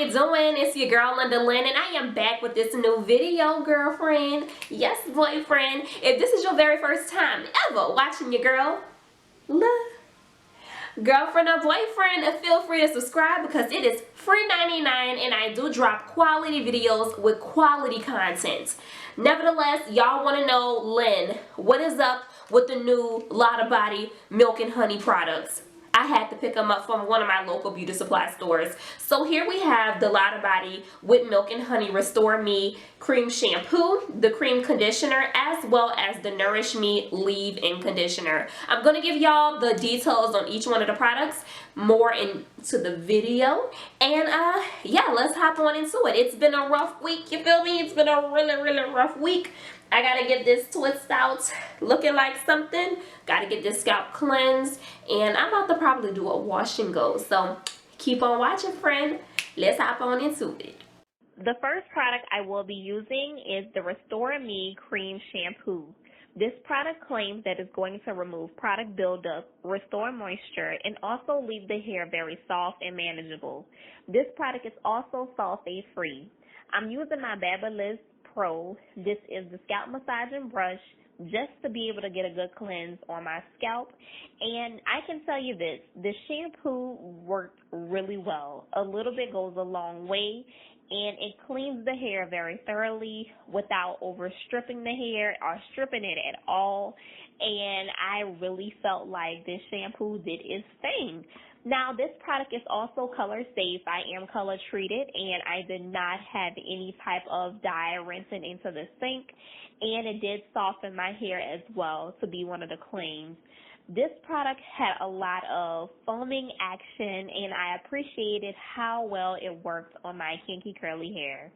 you doing? It's your girl Lynn, and I am back with this new video, girlfriend. Yes, boyfriend. If this is your very first time ever watching your girl, girlfriend or boyfriend, feel free to subscribe because it is free 99 and I do drop quality videos with quality content. Nevertheless, y'all want to know, Lynn, what is up with the new Lotta Body milk and honey products? I had to pick them up from one of my local beauty supply stores. So here we have the Lotta Body with Milk and Honey Restore Me Cream Shampoo, the Cream Conditioner, as well as the Nourish Me Leave-In Conditioner. I'm going to give y'all the details on each one of the products more into the video. And yeah, let's hop on into it. It's been a rough week, you feel me? It's been a really rough week. I gotta get this twist out looking like something. Gotta get this scalp cleansed. And I'm about to probably do a wash and go. So keep on watching, friend. Let's hop on into it. The first product I will be using is the Restore Me Cream Shampoo. This product claims that it's going to remove product buildup, restore moisture, and also leave the hair very soft and manageable. This product is also sulfate free. I'm using my Babyliss Pro. This is the scalp massaging brush just to be able to get a good cleanse on my scalp. And I can tell you this, the shampoo worked really well. A little bit goes a long way, and it cleans the hair very thoroughly without over stripping the hair or stripping it at all. And I really felt like this shampoo did its thing. Now, this product is also color safe. I am color treated, and I did not have any type of dye rinsing into the sink, and it did soften my hair as well to be one of the claims. This product had a lot of foaming action, and I appreciated how well it worked on my kinky curly hair.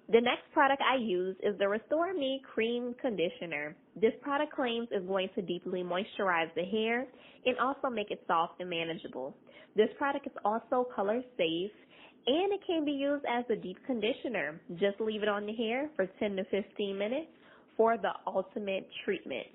The next product I use is the Restore Me Cream Conditioner. This product claims is going to deeply moisturize the hair and also make it soft and manageable. This product is also color safe, and it can be used as a deep conditioner. Just leave it on the hair for 10 to 15 minutes for the ultimate treatment.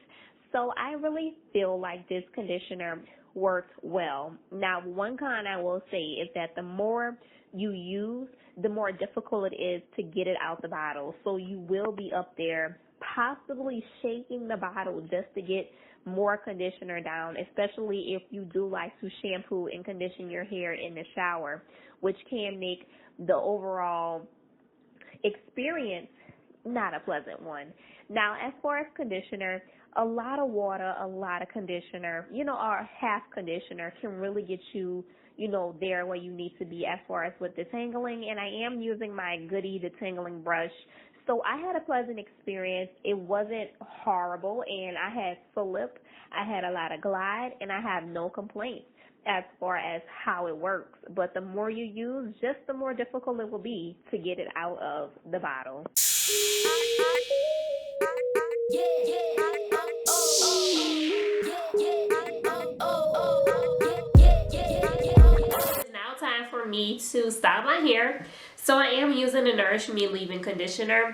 So I really feel like this conditioner worked well. Now, one con I will say is that the more you use, the more difficult it is to get it out the bottle. So you will be up there possibly shaking the bottle just to get more conditioner down, especially if you do like to shampoo and condition your hair in the shower, which can make the overall experience not a pleasant one. Now, as far as conditioner, a lot of water, a lot of conditioner, or half conditioner can really get you, there where you need to be as far as with detangling. And I am using my Goody detangling brush. So I had a pleasant experience. It wasn't horrible, and I had slip, I had a lot of glide, and I have no complaints as far as how it works. But the more you use, just the more difficult it will be to get it out of the bottle. It's now time for me to style my hair. So I am using the Nourish Me Leave-In Conditioner.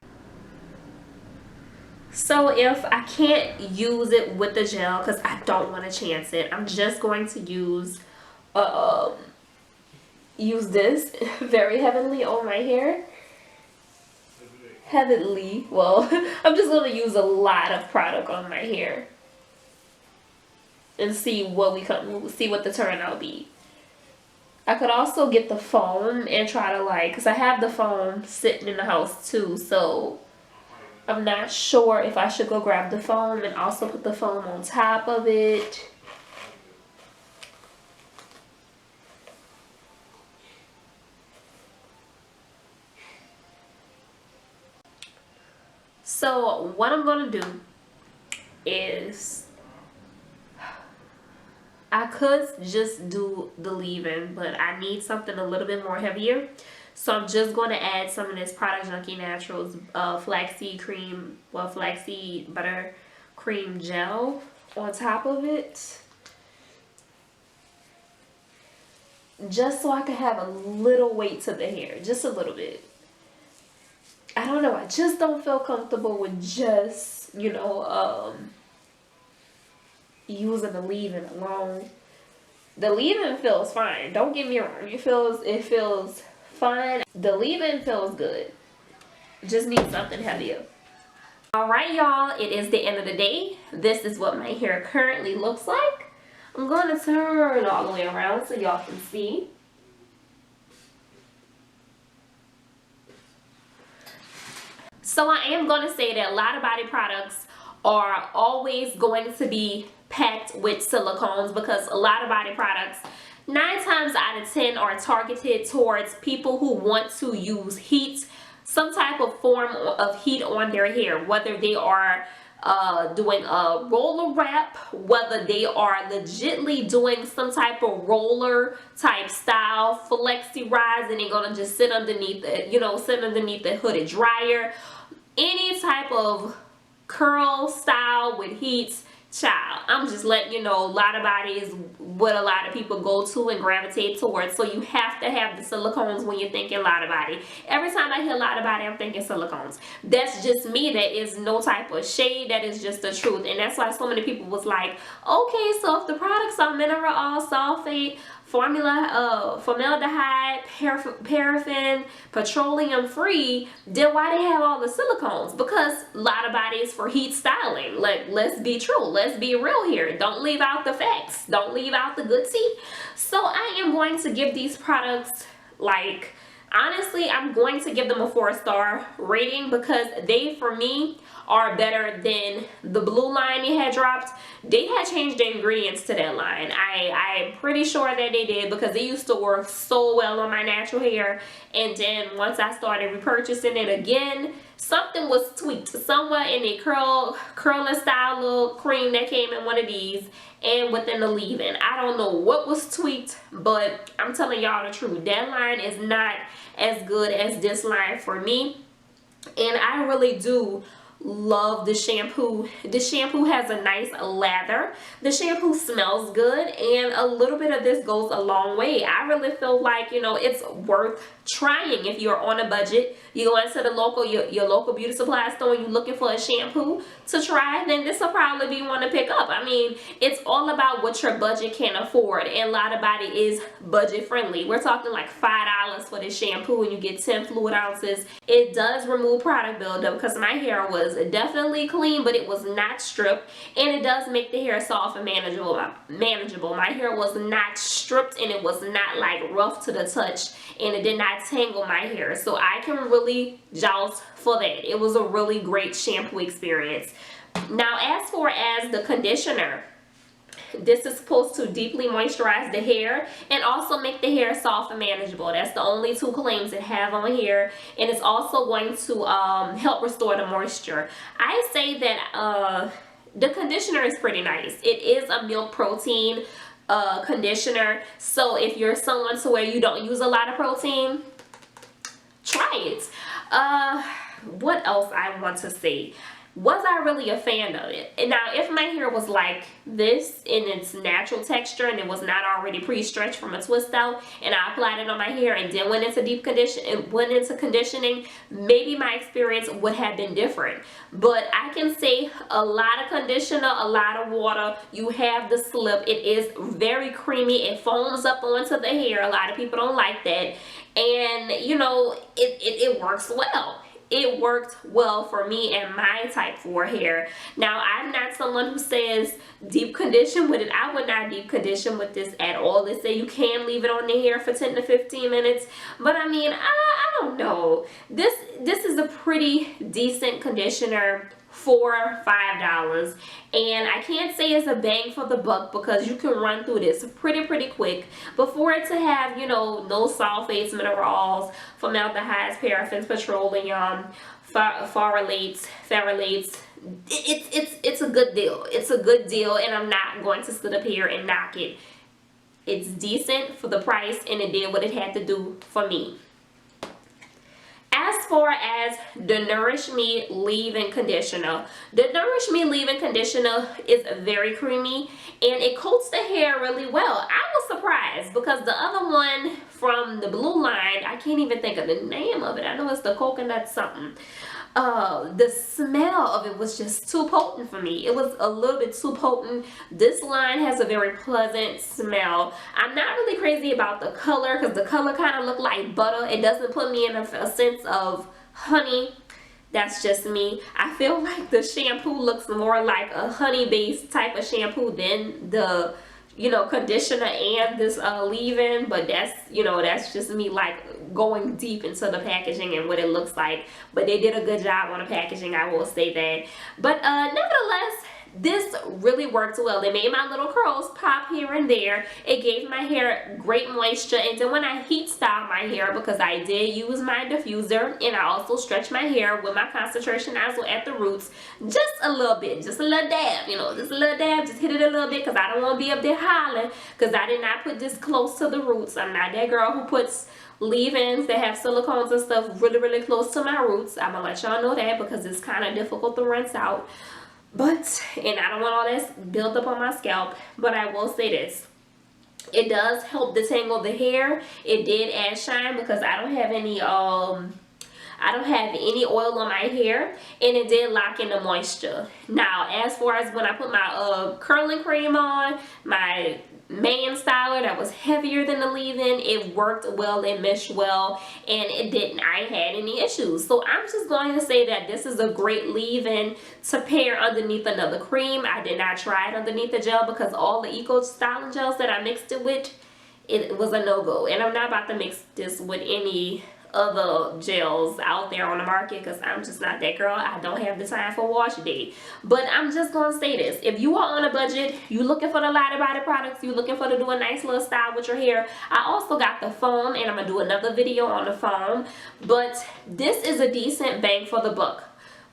So if I can't use it with the gel because I don't want to chance it, I'm just going to use this very heavily on my hair. Heavily. Well, I'm just going to use a lot of product on my hair and see what the turnout be. I could also get the foam and try to because I have the foam sitting in the house too, so I'm not sure if I should go grab the foam and also put the foam on top of it. So what I'm going to do is, I could just do the leave-in, but I need something a little bit more heavier. So I'm just going to add some of this Product Junkie Naturals flaxseed butter cream gel on top of it. Just so I can have a little weight to the hair, just a little bit. I don't know, I just don't feel comfortable with just, using the leave-in alone. The leave-in feels fine. Don't get me wrong. It feels fine. The leave-in feels good. Just need something heavier. Alright y'all, it is the end of the day. This is what my hair currently looks like. I'm going to turn all the way around so y'all can see. So I am going to say that Lotta Body products are always going to be packed with silicones, because a lot of body products 9 times out of 10 are targeted towards people who want to use heat, some type of form of heat on their hair, whether they are doing a roller wrap, whether they are legitly doing some type of roller type style, flexi rise, and they're gonna just sit underneath it, you know, sit underneath the hooded dryer. Any type of curl style with heat, child, I'm just letting you know, Lotta Body is what a lot of people go to and gravitate towards. So you have to have the silicones when you're thinking Lotta Body. Every time I hear Lotta Body, I'm thinking silicones. That's just me. That is no type of shade. That is just the truth. And that's why so many people was like, okay, so if the products are mineral oil, sulfate, formaldehyde, paraffin, petroleum free, then why they have all the silicones? Because Lotta Body is for heat styling. Like, let's be true, let's be real here. Don't leave out the facts, don't leave out the good tea. So I am going to give these products, like, honestly, I'm going to give them a 4-star rating, because they, for me, are better than the blue line they had dropped. They had changed the ingredients to that line. I'm pretty sure that they did, because it used to work so well on my natural hair, and then once I started repurchasing it again, something was tweaked somewhere in the curling style little cream that came in one of these and within the leave-in. I don't know what was tweaked, but I'm telling y'all the truth, that line is not as good as this line for me. And I really do love the shampoo. The shampoo has a nice lather. The shampoo smells good, and a little bit of this goes a long way. I really feel like, you know, it's worth trying. If you're on a budget, you go into the local your local beauty supply store and you're looking for a shampoo to try, then this will probably be one to pick up. I mean, it's all about what your budget can afford, and Lotta Body is budget friendly. We're talking like $5 for this shampoo, and you get 10 fluid ounces. It does remove product buildup, because my hair was definitely clean, but it was not stripped, and it does make the hair soft and manageable. My hair was not stripped, and it was not like rough to the touch, and it did not tangle my hair. So I can really joust for that. It was a really great shampoo experience. Now, as far as the conditioner, this is supposed to deeply moisturize the hair and also make the hair soft and manageable. That's the only 2 claims it have on here. And it's also going to help restore the moisture. I say that the conditioner is pretty nice. It is a milk protein conditioner. So if you're someone to where you don't use a lot of protein, try it. What else I want to say? Was I really a fan of it? And now, if my hair was like this in its natural texture and it was not already pre-stretched from a twist out, and I applied it on my hair and then went into conditioning, maybe my experience would have been different. But I can say a lot of conditioner, a lot of water, you have the slip. It is very creamy. It foams up onto the hair. A lot of people don't like that. And, you know, it works well. It worked well for me and my type 4 hair. Now, I'm not someone who says deep condition with it. I would not deep condition with this at all. They say you can leave it on the hair for 10 to 15 minutes. But I mean, I don't know. This is a pretty decent conditioner for $5, and I can't say it's a bang for the buck, because you can run through this pretty quick. But for it to have, you know, no sulfates, minerals, formaldehydes, paraffins, petroleum, phthalates, it's a good deal. It's a good deal, and I'm not going to sit up here and knock it. It's decent for the price, and it did what it had to do for me. As far as the Nourish Me leave-in conditioner, the Nourish Me leave-in conditioner is very creamy, and it coats the hair really well. I was surprised, because the other one from the blue line, I can't even think of the name of it. I know it's the coconut something. the smell of it was just too potent for me. It was a little bit too potent. This line has a very pleasant smell. I'm not really crazy about the color because the color kind of looked like butter. It doesn't put me in a sense of honey. That's just me. I feel like the shampoo looks more like a honey based type of shampoo than the, you know, conditioner and this leave-in, but that's, you know, that's just me like going deep into the packaging and what it looks like. But they did a good job on the packaging, I will say that. But nevertheless, this really worked well. It made my little curls pop here and there. It gave my hair great moisture. And then when I heat styled my hair, because I did use my diffuser and I also stretched my hair with my concentration nozzle at the roots, just a little bit, just a little dab, you know, just a little dab, just hit it a little bit because I don't want to be up there hollering because I did not put this close to the roots. I'm not that girl who puts leave-ins that have silicones and stuff really close to my roots. I'm gonna let y'all know that because it's kind of difficult to rinse out. But, and I don't want all this built up on my scalp, but I will say this. It does help detangle the hair. It did add shine because I don't have any oil on my hair, and it did lock in the moisture. Now, as far as when I put my curling cream on, my man styler that was heavier than the leave-in, it worked well, it meshed well, and I had any issues. So I'm just going to say that this is a great leave-in to pair underneath another cream. I did not try it underneath the gel because all the eco styling gels that I mixed it with, it was a no-go, and I'm not about to mix this with any other gels out there on the market because I'm just not that girl. I don't have the time for wash day. But I'm just gonna say this: if you are on a budget, you looking for the Lotta Body products, you looking for to do a nice little style with your hair, I also got the foam, and I'm gonna do another video on the foam. But this is a decent bang for the buck.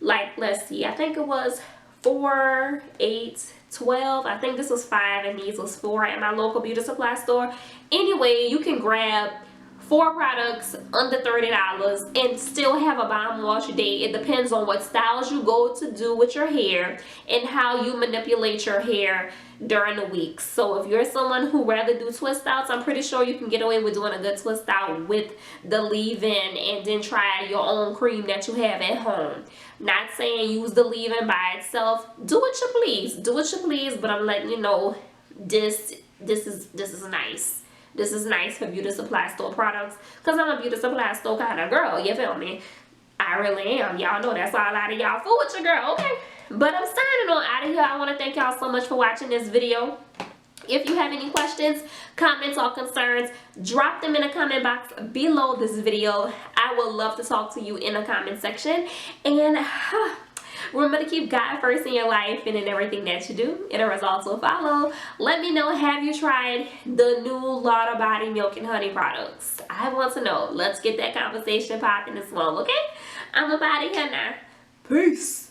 Like, let's see, I think it was 4, 8, 12. I think this was 5 and these was 4 at my local beauty supply store. Anyway, you can grab 4 products under $30 and still have a bomb wash day. It depends on what styles you go to do with your hair and how you manipulate your hair during the week. So if you're someone who rather do twist outs, I'm pretty sure you can get away with doing a good twist out with the leave-in and then try your own cream that you have at home. Not saying use the leave-in by itself. Do what you please. Do what you please, but I'm letting you know this is nice. This is nice for beauty supply store products because I'm a beauty supply store kind of girl, you feel me? I really am. Y'all know that's all out of y'all. Fool with your girl, okay? But I'm signing on out of here. I want to thank y'all so much for watching this video. If you have any questions, comments, or concerns, drop them in the comment box below this video. I would love to talk to you in the comment section. And remember to keep God first in your life and in everything that you do, and the results will follow. Let me know, have you tried the new Lotta Body Milk and Honey products? I want to know. Let's get that conversation popping as well, okay? I'm about to here now. Peace.